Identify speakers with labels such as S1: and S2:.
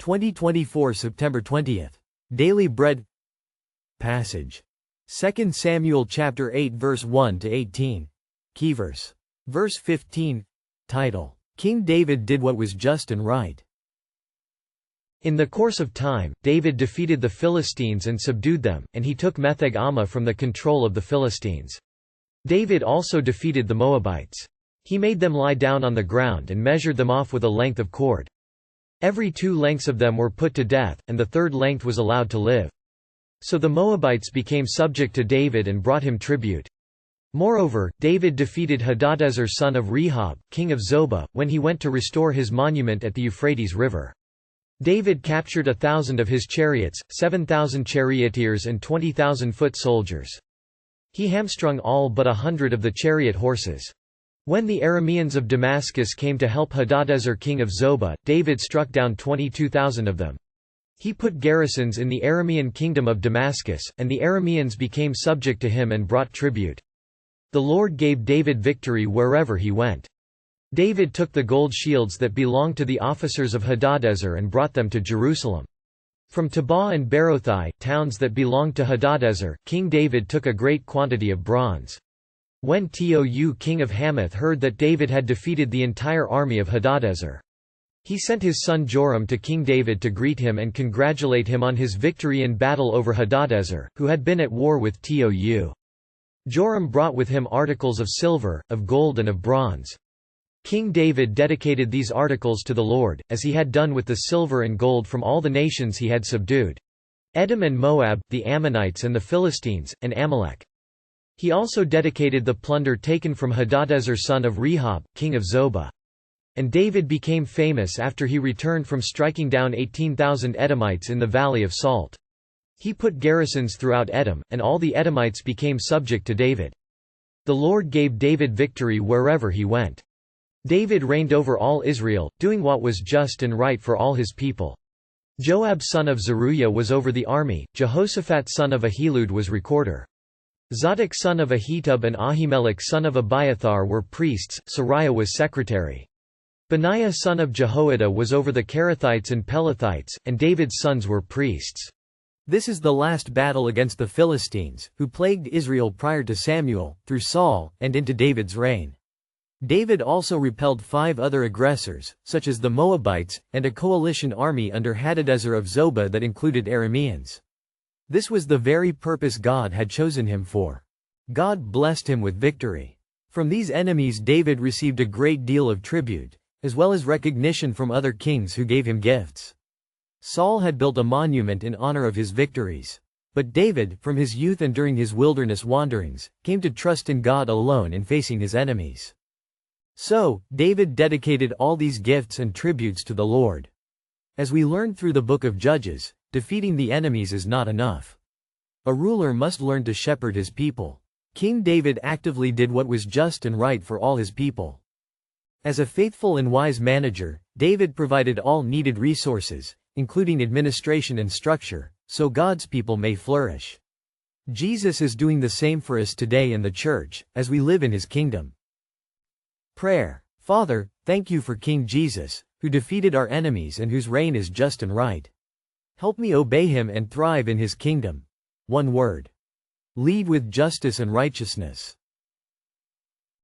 S1: 2024 September 20th. Daily Bread Passage. 2 Samuel chapter 8 verse 1 to 18. Key verse. Verse 15. Title: King David did what was just and right. In the course of time, David defeated the Philistines and subdued them, and he took Metheg-Ammah from the control of the Philistines. David also defeated the Moabites. He made them lie down on the ground and measured them off with a length of cord. Every 2 lengths of them were put to death, and the 3rd length was allowed to live. So the Moabites became subject to David and brought him tribute. Moreover, David defeated Hadadezer son of Rehob, king of Zobah, when he went to restore his monument at the Euphrates River. David captured 1,000 of his chariots, 7,000 charioteers and 20,000 foot soldiers. He hamstrung all but 100 of the chariot horses. When the Arameans of Damascus came to help Hadadezer king of Zobah, David struck down 22,000 of them. He put garrisons in the Aramean kingdom of Damascus, and the Arameans became subject to him and brought tribute. The Lord gave David victory wherever he went. David took the gold shields that belonged to the officers of Hadadezer and brought them to Jerusalem. From Tabah and Berothai, towns that belonged to Hadadezer, King David took a great quantity of bronze. When Tou king of Hamath heard that David had defeated the entire army of Hadadezer, he sent his son Joram to King David to greet him and congratulate him on his victory in battle over Hadadezer, who had been at war with Tou. Joram brought with him articles of silver, of gold and of bronze. King David dedicated these articles to the Lord, as he had done with the silver and gold from all the nations he had subdued: Edom and Moab, the Ammonites and the Philistines, and Amalek. He also dedicated the plunder taken from Hadadezer son of Rehob, king of Zobah. And David became famous after he returned from striking down 18,000 Edomites in the Valley of Salt. He put garrisons throughout Edom, and all the Edomites became subject to David. The Lord gave David victory wherever he went. David reigned over all Israel, doing what was just and right for all his people. Joab son of Zeruiah was over the army, Jehoshaphat son of Ahilud was recorder. Zadok son of Ahitub and Ahimelech son of Abiathar were priests, Sariah was secretary. Benaiah son of Jehoiada was over the Kerethites and Pelethites, and David's sons were priests. This is the last battle against the Philistines, who plagued Israel prior to Samuel, through Saul, and into David's reign. David also repelled 5 other aggressors, such as the Moabites, and a coalition army under Hadadezer of Zobah that included Arameans. This was the very purpose God had chosen him for. God blessed him with victory. From these enemies David received a great deal of tribute, as well as recognition from other kings who gave him gifts. Saul had built a monument in honor of his victories. But David, from his youth and during his wilderness wanderings, came to trust in God alone in facing his enemies. So, David dedicated all these gifts and tributes to the Lord. As we learned through the book of Judges, defeating the enemies is not enough. A ruler must learn to shepherd his people. King David actively did what was just and right for all his people. As a faithful and wise manager, David provided all needed resources, including administration and structure, so God's people may flourish. Jesus is doing the same for us today in the church, as we live in his kingdom. Prayer. Father, thank you for King Jesus, who defeated our enemies and whose reign is just and right. Help me obey him and thrive in his kingdom. One word. Lead with justice and righteousness.